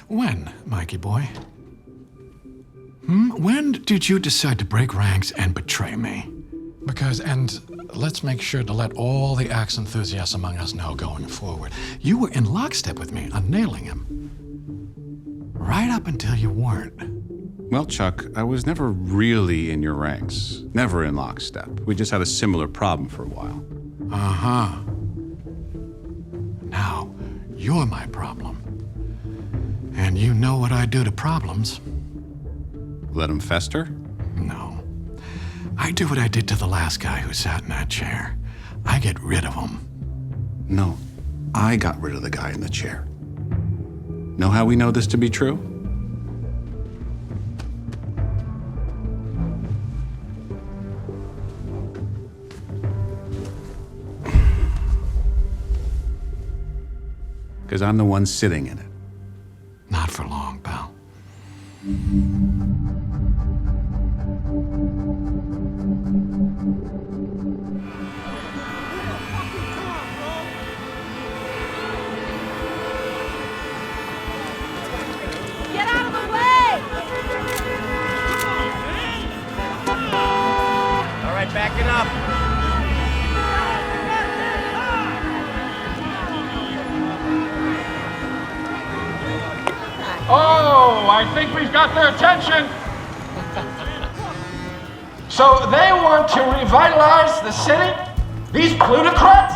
When, Mikey boy? When did you decide to break ranks and betray me? And let's make sure to let all the axe enthusiasts among us know going forward, you were in lockstep with me on nailing him. Right up until you weren't. Well, Chuck, I was never really in your ranks. Never in lockstep. We just had a similar problem for a while. Uh-huh. Now, you're my problem. And you know what I do to problems. Let them fester? No. I do what I did to the last guy who sat in that chair. I get rid of him. No, I got rid of the guy in the chair. Know how we know this to be true? Because I'm the one sitting in it. Not for long, pal. Get out of the way! All right, back it up. Oh, I think we've got their attention. So they want to revitalize the city? These plutocrats?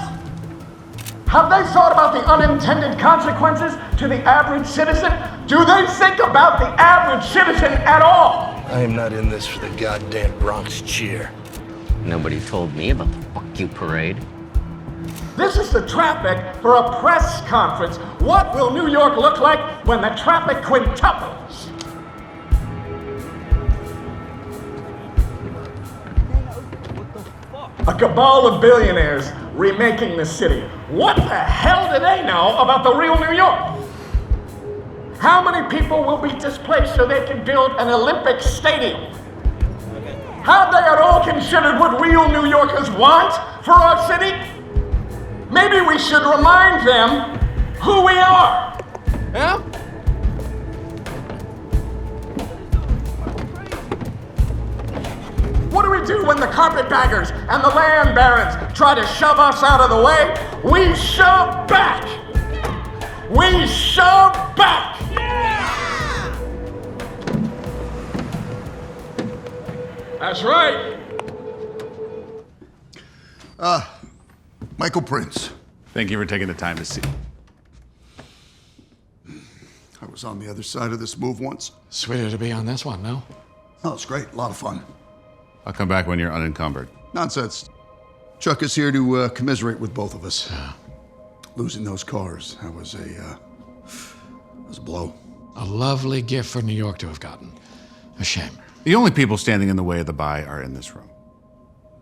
Have they thought about the unintended consequences to the average citizen? Do they think about the average citizen at all? I am not in this for the goddamn Bronx cheer. Nobody told me about the fuck you parade. This is the traffic for a press conference. What will New York look like when the traffic quintuples? A cabal of billionaires remaking the city. What the hell do they know about the real New York? How many people will be displaced so they can build an Olympic stadium? Have they at all considered what real New Yorkers want for our city? Maybe we should remind them who we are. Yeah? What do we do when the carpetbaggers and the land barons try to shove us out of the way? We shove back. We shove back. Yeah! That's right. Michael Prince. Thank you for taking the time to see. I was on the other side of this move once. Sweeter to be on this one, no? Oh, it's great. A lot of fun. I'll come back when you're unencumbered. Nonsense. Chuck is here to commiserate with both of us. Losing those cars, that was a blow. A lovely gift for New York to have gotten. A shame. The only people standing in the way of the buy are in this room.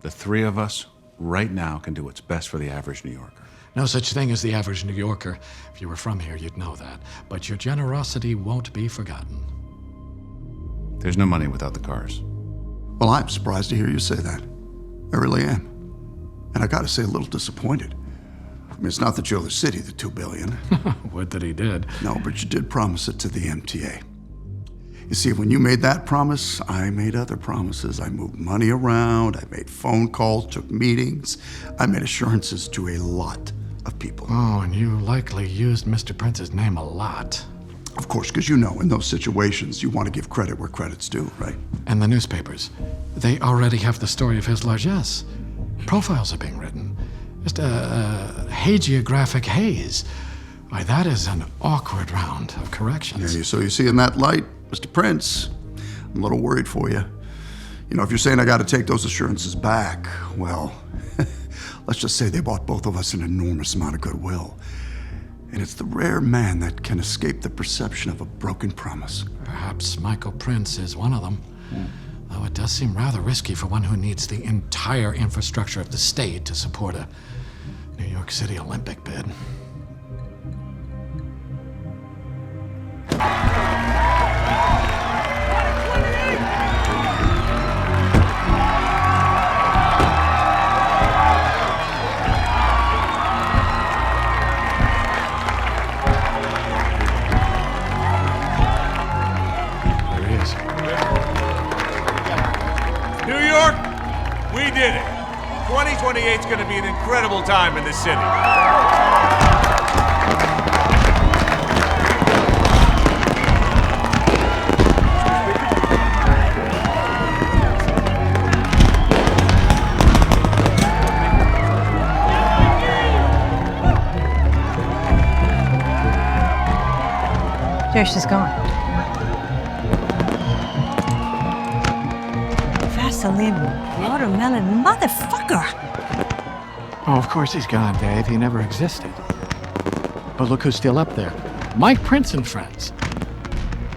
The three of us right now can do what's best for the average New Yorker. No such thing as the average New Yorker. If you were from here, you'd know that. But your generosity won't be forgotten. There's no money without the cars. Well, I'm surprised to hear you say that. I really am. And I gotta say, a little disappointed. I mean, it's not that you owe the city the $2 billion. Would that he did. No, but you did promise it to the MTA. You see, when you made that promise, I made other promises. I moved money around, I made phone calls, took meetings. I made assurances to a lot of people. Oh, and you likely used Mr. Prince's name a lot. Of course, because you know, in those situations, you want to give credit where credit's due, right? And the newspapers, they already have the story of his largesse. Profiles are being written. Just a hagiographic haze. Why, that is an awkward round of corrections. Yeah, so you see, in that light, Mr. Prince, I'm a little worried for you. You know, if you're saying I got to take those assurances back, well, let's just say they bought both of us an enormous amount of goodwill. And it's the rare man that can escape the perception of a broken promise. Perhaps Michael Prince is one of them. Though it does seem rather risky for one who needs the entire infrastructure of the state to support a New York City Olympic bid. gonna be an incredible time in this city. There she's gone. Vaseline, watermelon, motherfucker! Oh, of course he's gone, Dave. He never existed. But look who's still up there. Mike Prince and friends.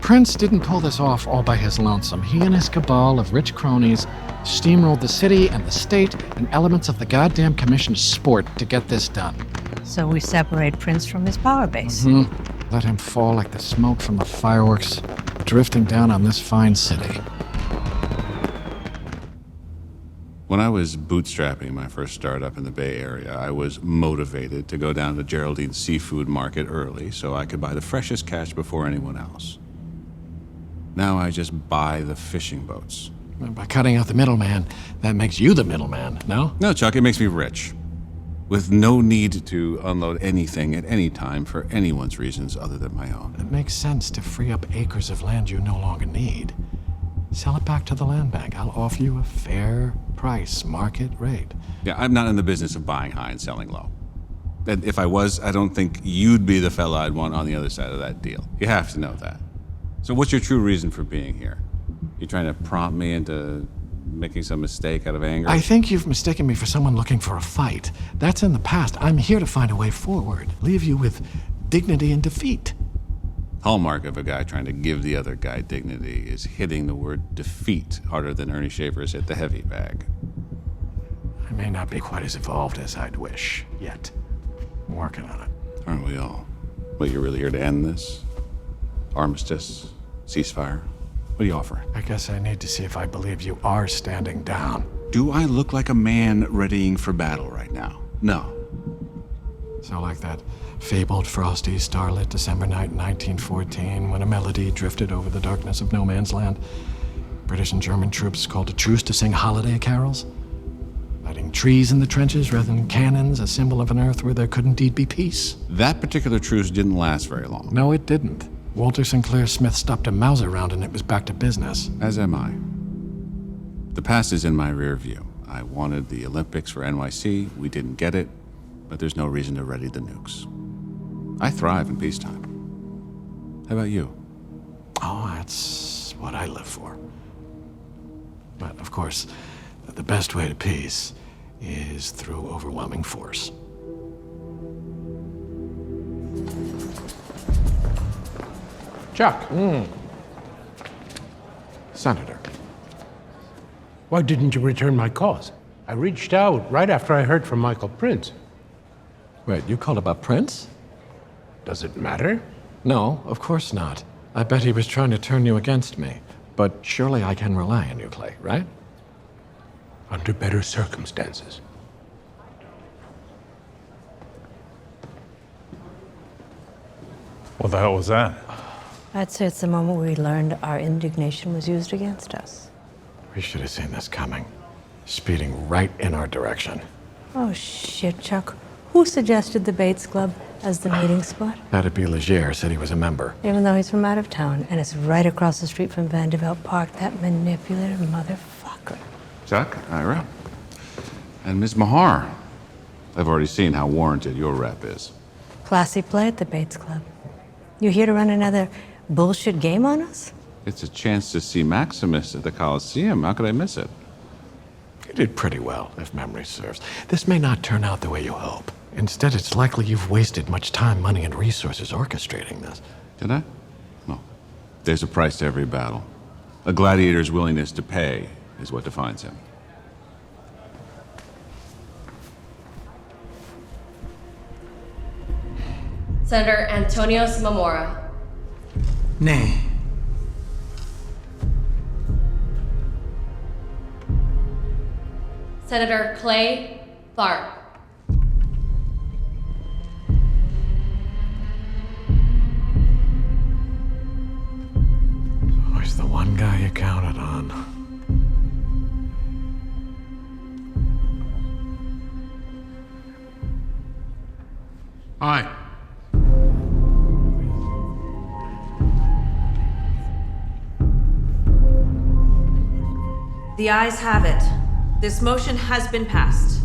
Prince didn't pull this off all by his lonesome. He and his cabal of rich cronies steamrolled the city and the state and elements of the goddamn commission's sport to get this done. So we separate Prince from his power base. Let him fall like the smoke from the fireworks drifting down on this fine city. When I was bootstrapping my first startup in the Bay Area, I was motivated to go down to Geraldine's seafood market early so I could buy the freshest catch before anyone else. Now I just buy the fishing boats. By cutting out the middleman, that makes you the middleman, no? No, Chuck, it makes me rich. With no need to unload anything at any time for anyone's reasons other than my own. It makes sense to free up acres of land you no longer need. Sell it back to the land bank. I'll offer you a fair price, market rate. Yeah, I'm not in the business of buying high and selling low. And if I was, I don't think you'd be the fella I'd want on the other side of that deal. You have to know that. So what's your true reason for being here? You trying to prompt me into making some mistake out of anger? I think you've mistaken me for someone looking for a fight. That's in the past. I'm here to find a way forward. Leave you with dignity and defeat. Hallmark of a guy trying to give the other guy dignity is hitting the word defeat harder than Ernie Shavers hit the heavy bag. I may not be quite as evolved as I'd wish, yet. I'm working on it. Aren't we all? But you're really here to end this? Armistice? Ceasefire? What do you offer? I guess I need to see if I believe you are standing down. Do I look like a man readying for battle right now? No. So like that fabled frosty, starlit December night in 1914 when a melody drifted over the darkness of no man's land. British and German troops called a truce to sing holiday carols. Lighting trees in the trenches rather than cannons, a symbol of an earth where there could indeed be peace. That particular truce didn't last very long. No, it didn't. Walter Sinclair Smith stopped a Mauser round and it was back to business. As am I. The past is in my rear view. I wanted the Olympics for NYC. We didn't get it, but there's no reason to ready the nukes. I thrive in peacetime. How about you? Oh, that's what I live for. But, of course, the best way to peace is through overwhelming force. Chuck. Senator. Why didn't you return my calls? I reached out right after I heard from Michael Prince. Wait, you called about Prince? Does it matter? No, of course not. I bet he was trying to turn you against me. But surely I can rely on you, Clay, right? Under better circumstances. What the hell was that? I'd say it's the moment we learned our indignation was used against us. We should have seen this coming. Speeding right in our direction. Oh, shit, Chuck. Who suggested the Bates Club as the meeting spot? That'd be Leger, said he was a member. Even though he's from out of town, and it's right across the street from Vanderbilt Park, that manipulative motherfucker. Chuck, Ira, and Ms. Mahar. I've already seen how warranted your rep is. Classy play at the Bates Club. You here to run another bullshit game on us? It's a chance to see Maximus at the Coliseum. How could I miss it? You did pretty well, if memory serves. This may not turn out the way you hope. Instead, it's likely you've wasted much time, money, and resources orchestrating this. Did I? No. There's a price to every battle. A gladiator's willingness to pay is what defines him. Senator Antonio Mamora. Nay. Senator Clay Tharp. Always the one guy you counted on. Aye. The ayes have it. This motion has been passed.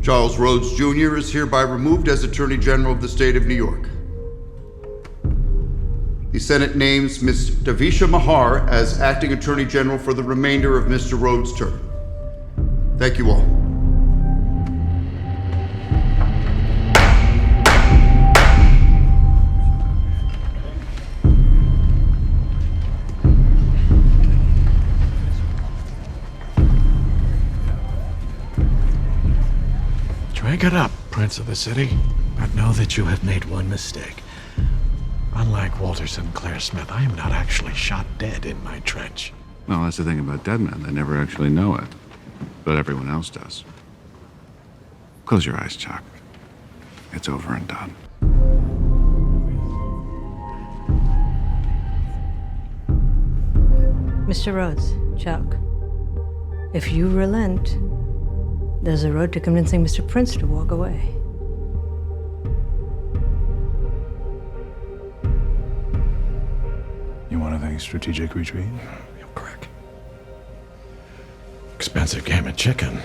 Charles Rhodes Jr. is hereby removed as Attorney General of the State of New York. The Senate names Ms. Davisha Mahar as Acting Attorney General for the remainder of Mr. Rhodes' term. Thank you all. Drink it up, Prince of the City, but know that you have made one mistake. Unlike Walter Sinclair Smith, I am not actually shot dead in my trench. Well, that's the thing about dead men. They never actually know it. But everyone else does. Close your eyes, Chuck. It's over and done. Mr. Rhodes, Chuck, if you relent, there's a road to convincing Mr. Prince to walk away. You want to think strategic retreat? You're correct. Expensive game of chicken.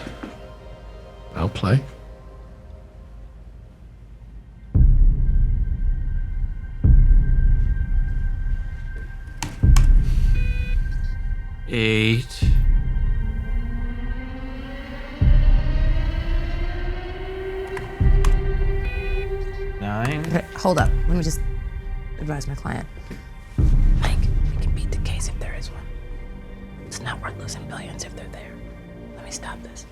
I'll play. Eight. 9. Okay, hold up. Let me just advise my client. Mike, we can beat the case if there is one. It's not worth losing billions if they're there. Let me stop this.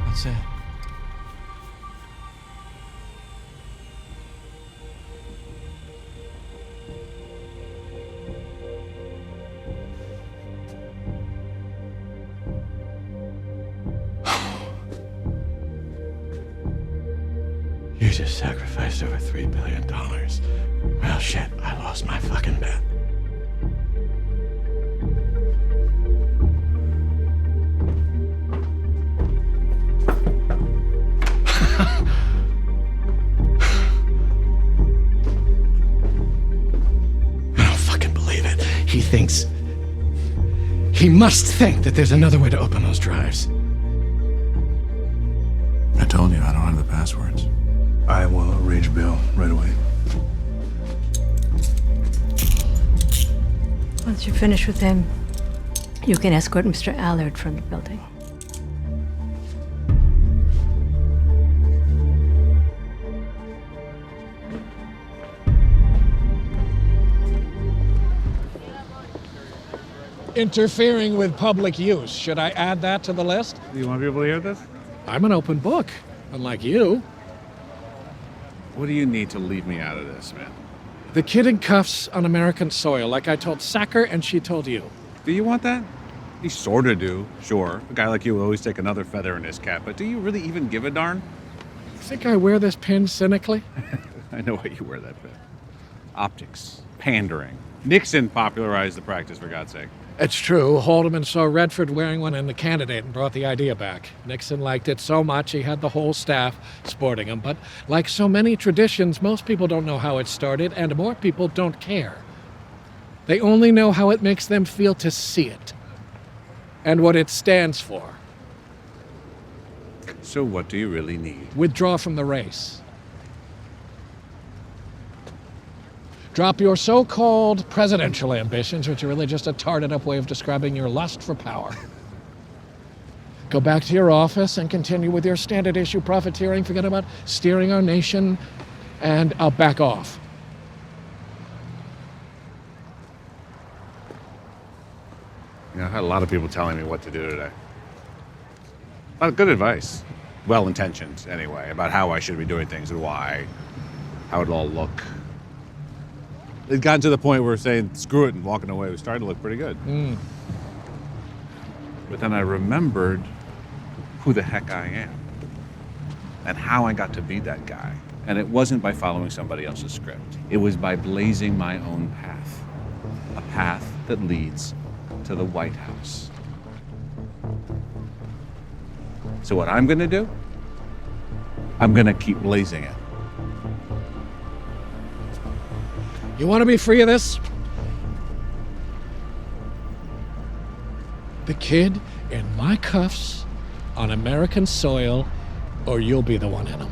That's it. You just sacrificed over $3 billion. Well, shit, I lost my fucking bet. He must think that there's another way to open those drives. I told you, I don't have the passwords. I will arrange bail right away. Once you're finished with him, you can escort Mr. Allard from the building. Interfering with public use. Should I add that to the list? Do you want people to hear this? I'm an open book, unlike you. What do you need to leave me out of this, man? The kid in cuffs on American soil, like I told Sacker and she told you. Do you want that? You sorta do, sure. A guy like you will always take another feather in his cap, but do you really even give a darn? You think I wear this pin cynically? I know why you wear that pin. Optics. Pandering. Nixon popularized the practice, for God's sake. It's true. Haldeman saw Redford wearing one in the candidate and brought the idea back. Nixon liked it so much he had the whole staff sporting them. But like so many traditions, most people don't know how it started, and more people don't care. They only know how it makes them feel to see it and what it stands for. So what do you really need? Withdraw from the race. Drop your so-called presidential ambitions, which are really just a tarted-up way of describing your lust for power. Go back to your office and continue with your standard issue profiteering. Forget about steering our nation, and I'll back off. You know, I had a lot of people telling me what to do today. A lot of good advice. Well-intentioned, anyway, about how I should be doing things and why. how it'd all look. It'd gotten to the point where we're saying, screw it, and walking away. It was starting to look pretty good. But then I remembered who the heck I am and how I got to be that guy. And it wasn't by following somebody else's script. It was by blazing my own path. A path that leads to the White House. So what I'm gonna do, I'm gonna keep blazing it. You want to be free of this? The kid in my cuffs on American soil, or you'll be the one in them.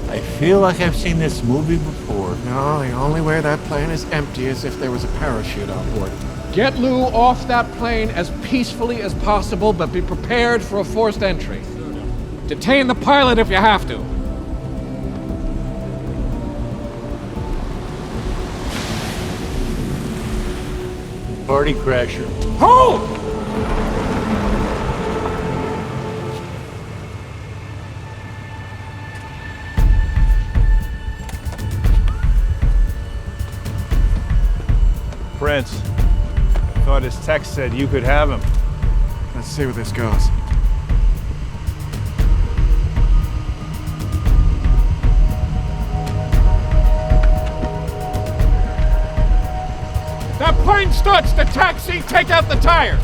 I feel like I've seen this movie before. No, the only way that plane is empty is if there was a parachute on board. Get Lou off that plane as peacefully as possible, but be prepared for a forced entry. Detain the pilot if you have to. Party crasher. Hold! Prince, I thought his text said you could have him. Let's see where this goes. That plane starts to taxi, take out the tires!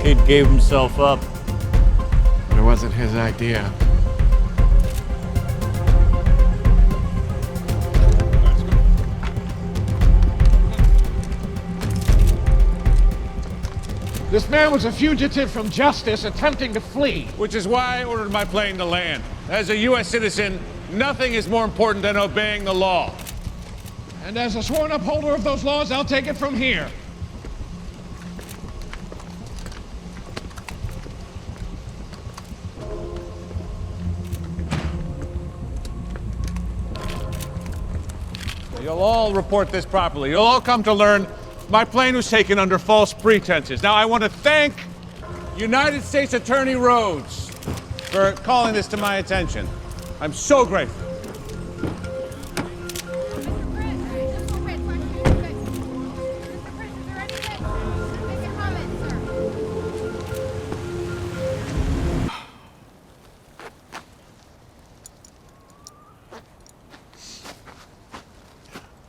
Kid gave himself up. But it wasn't his idea. This man was a fugitive from justice attempting to flee. Which is why I ordered my plane to land. As a U.S. citizen, nothing is more important than obeying the law. And as a sworn upholder of those laws, I'll take it from here. You'll all report this properly. You'll all come to learn my plane was taken under false pretenses. Now, I want to thank United States Attorney Rhodes for calling this to my attention. I'm so grateful.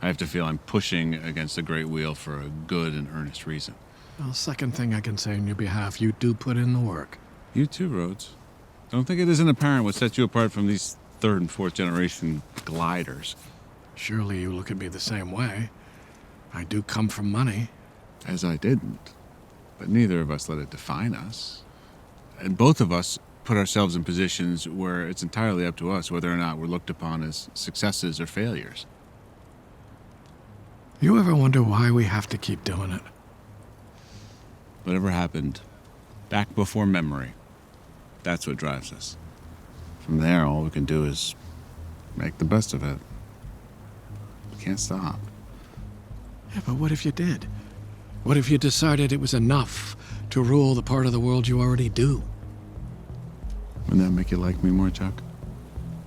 I have to feel I'm pushing against the great wheel for a good and earnest reason. Well, second thing I can say on your behalf, you do put in the work. You too, Rhodes. Don't think it isn't apparent what sets you apart from these third and fourth generation gliders. Surely you look at me the same way. I do come from money. As I didn't. But neither of us let it define us. And both of us put ourselves in positions where it's entirely up to us whether or not we're looked upon as successes or failures. You ever wonder why we have to keep doing it? Whatever happened back before memory, that's what drives us. From there, all we can do is make the best of it. We can't stop. Yeah, but what if you did? What if you decided it was enough to rule the part of the world you already do? Wouldn't that make you like me more, Chuck?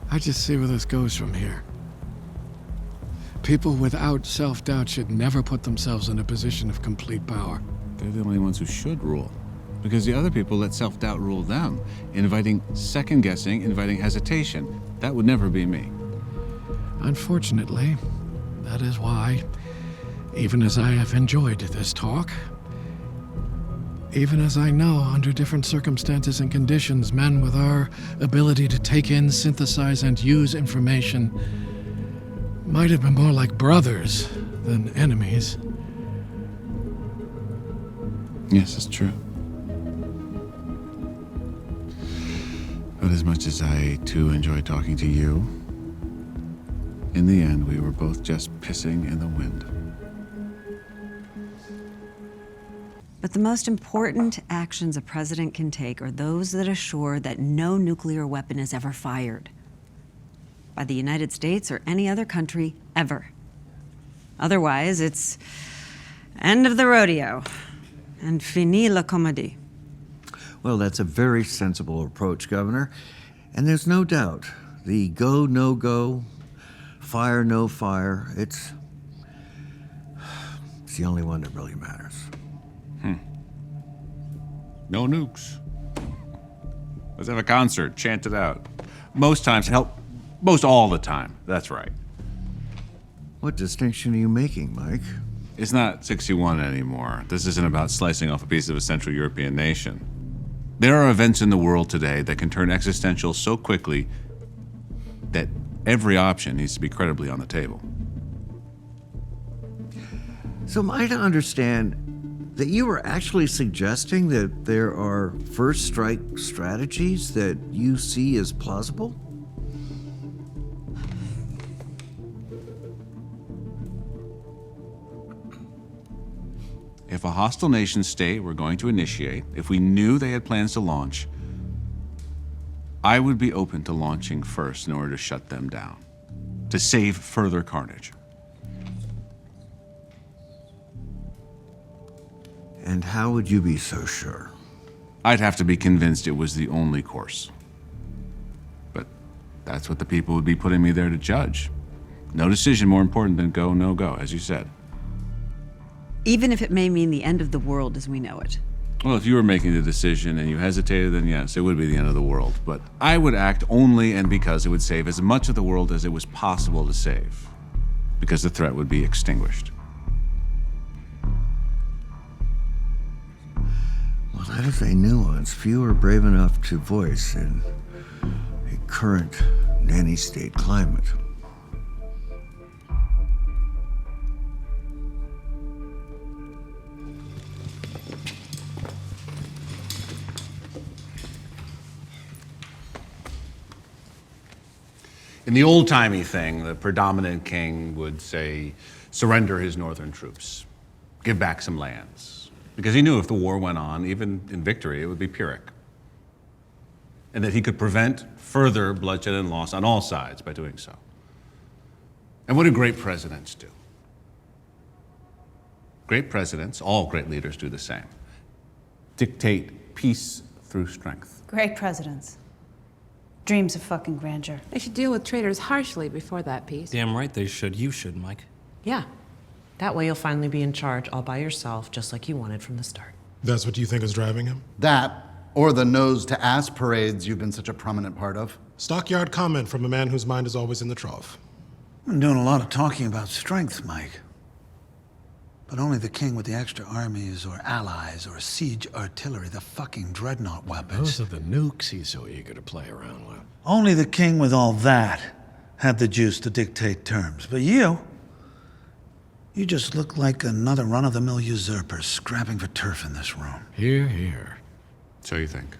I just see where this goes from here. People without self-doubt should never put themselves in a position of complete power. They're the only ones who should rule. Because the other people let self-doubt rule them, inviting second-guessing, inviting hesitation. That would never be me. Unfortunately, that is why, even as I have enjoyed this talk, even as I know under different circumstances and conditions, men with our ability to take in, synthesize, and use information might have been more like brothers than enemies. Yes, it's true. But as much as I, too, enjoy talking to you, in the end, we were both just pissing in the wind. But the most important actions a president can take are those that assure that no nuclear weapon is ever fired by the United States or any other country ever. Otherwise, it's end of the rodeo and fini la comédie. Well, that's a very sensible approach, Governor. And there's no doubt the go, no go, fire, no fire, it's the only one that really matters. No nukes. Let's have a concert, chant it out. Most times, most all the time. That's right. What distinction are you making, Mike? It's not 61 anymore. This isn't about slicing off a piece of a Central European nation. There are events in the world today that can turn existential so quickly that every option needs to be credibly on the table. So am I to understand that you were actually suggesting that there are first strike strategies that you see as plausible? If a hostile nation state were going to initiate, if we knew they had plans to launch, I would be open to launching first in order to shut them down, to save further carnage. And how would you be so sure? I'd have to be convinced it was the only course. But that's what the people would be putting me there to judge. No decision more important than go, no go, as you said. Even if it may mean the end of the world as we know it. Well, if you were making the decision and you hesitated, then yes, it would be the end of the world. But I would act only and because it would save as much of the world as it was possible to save. Because the threat would be extinguished. Well, that is a nuance few are brave enough to voice in a current nanny-state climate. In the old-timey thing, the predominant king would say, surrender his northern troops, give back some lands. Because he knew if the war went on, even in victory, it would be Pyrrhic. And that he could prevent further bloodshed and loss on all sides by doing so. And what do great presidents do? Great presidents, all great leaders do the same. Dictate peace through strength. Great presidents. Dreams of fucking grandeur. They should deal with traitors harshly before that peace. Damn right they should. You should, Mike. Yeah. That way you'll finally be in charge all by yourself, just like you wanted from the start. That's what you think is driving him? That, or the nose-to-ass parades you've been such a prominent part of. Stockyard comment from a man whose mind is always in the trough. I'm doing a lot of talking about strength, Mike. But only the king with the extra armies or allies or siege artillery, the fucking dreadnought weapons. Those are the nukes he's so eager to play around with. Only the king with all that had the juice to dictate terms. But you just look like another run-of-the-mill usurper scrapping for turf in this room. Hear, hear. So you think?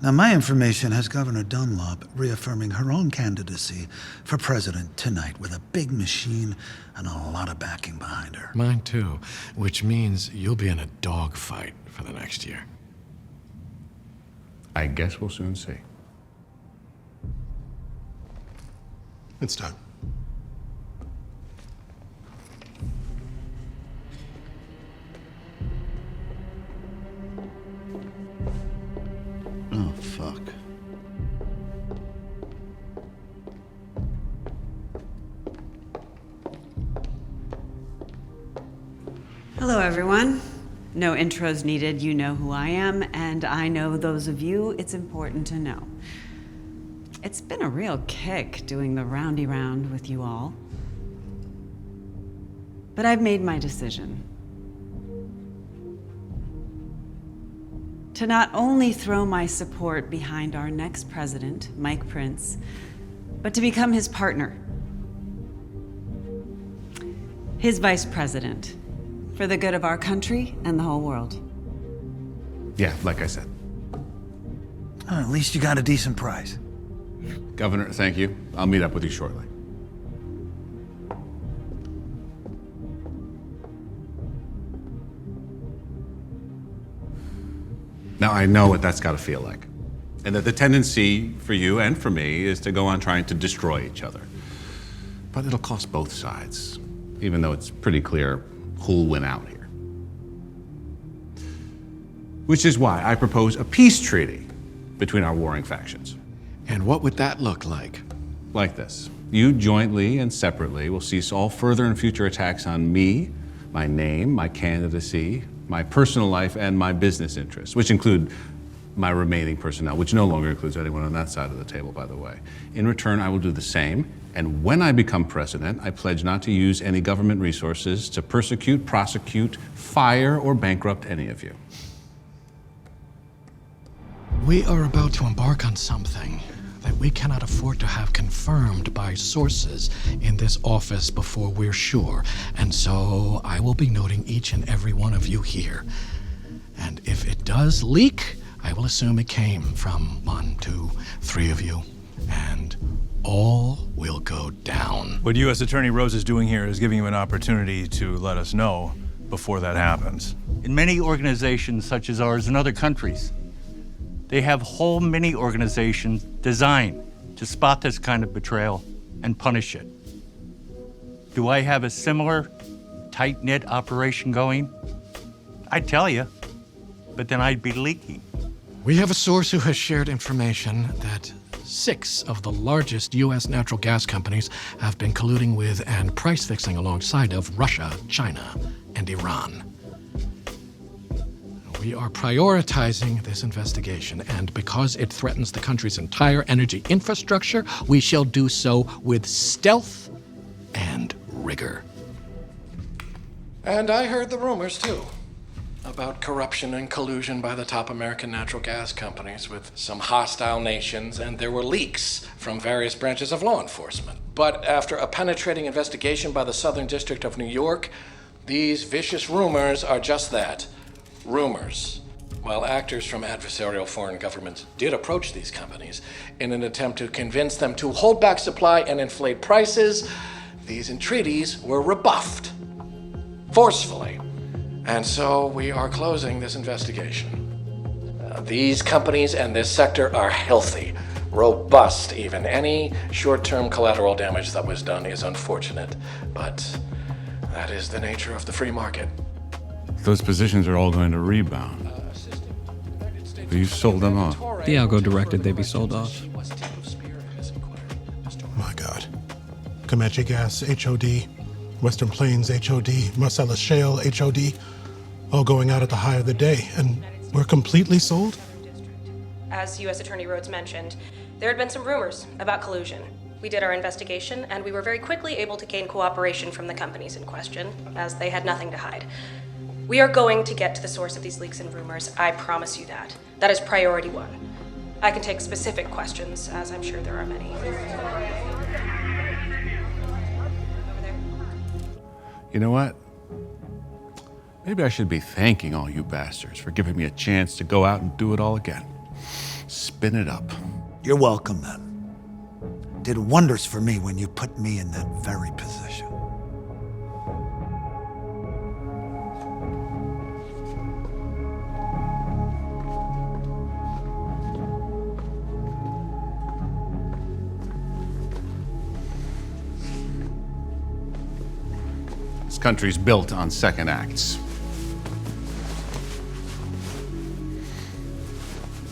Now, my information has Governor Dunlop reaffirming her own candidacy for president tonight with a big machine and a lot of backing behind her. Mine too, which means you'll be in a dogfight for the next year. I guess we'll soon see. It's time. Oh, fuck. Hello, everyone. No intros needed. You know who I am, and I know those of you it's important to know. It's been a real kick doing the roundy round with you all. But I've made my decision. To not only throw my support behind our next president, Mike Prince, but to become his partner. His vice president, for the good of our country and the whole world. Yeah, like I said. At least you got a decent price. Governor, thank you. I'll meet up with you shortly. Now, I know what that's got to feel like. And that the tendency for you and for me is to go on trying to destroy each other. But it'll cost both sides, even though it's pretty clear who'll win out here. Which is why I propose a peace treaty between our warring factions. And what would that look like? Like this. You jointly and separately will cease all further and future attacks on me, my name, my candidacy, my personal life, and my business interests, which include my remaining personnel, which no longer includes anyone on that side of the table, by the way. In return, I will do the same, and when I become president, I pledge not to use any government resources to persecute, prosecute, fire, or bankrupt any of you. We are about to embark on something that we cannot afford to have confirmed by sources in this office before we're sure. And so I will be noting each and every one of you here. And if it does leak, I will assume it came from 1, 2, 3 of you. And all will go down. What U.S. Attorney Rose is doing here is giving you an opportunity to let us know before that happens. In many organizations such as ours in other countries, they have whole mini organizations designed to spot this kind of betrayal and punish it. Do I have a similar tight-knit operation going? I'd tell you, but then I'd be leaking. We have a source who has shared information that 6 of the largest U.S. natural gas companies have been colluding with and price fixing alongside of Russia, China, and Iran. We are prioritizing this investigation, and because it threatens the country's entire energy infrastructure, we shall do so with stealth and rigor. And I heard the rumors, too, about corruption and collusion by the top American natural gas companies with some hostile nations, and there were leaks from various branches of law enforcement. But after a penetrating investigation by the Southern District of New York, these vicious rumors are just that. Rumors. While actors from adversarial foreign governments did approach these companies in an attempt to convince them to hold back supply and inflate prices, these entreaties were rebuffed forcefully. And so we are closing this investigation. These companies and this sector are healthy, robust even. Any short-term collateral damage that was done is unfortunate, but that is the nature of the free market. Those positions are all going to rebound. But you sold them off. The algo directed they be sold off. My God. Comanche Gas, HOD. Western Plains, HOD. Marcellus Shale, HOD. All going out at the high of the day. And we're completely sold? As U.S. Attorney Rhodes mentioned, there had been some rumors about collusion. We did our investigation, and we were very quickly able to gain cooperation from the companies in question, as they had nothing to hide. We are going to get to the source of these leaks and rumors, I promise you that. That is priority 1. I can take specific questions, as I'm sure there are many. You know what? Maybe I should be thanking all you bastards for giving me a chance to go out and do it all again. Spin it up. You're welcome, then. Did wonders for me when you put me in that very position. This country's built on second acts.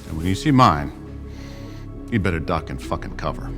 And when you see mine, you better duck and fucking cover.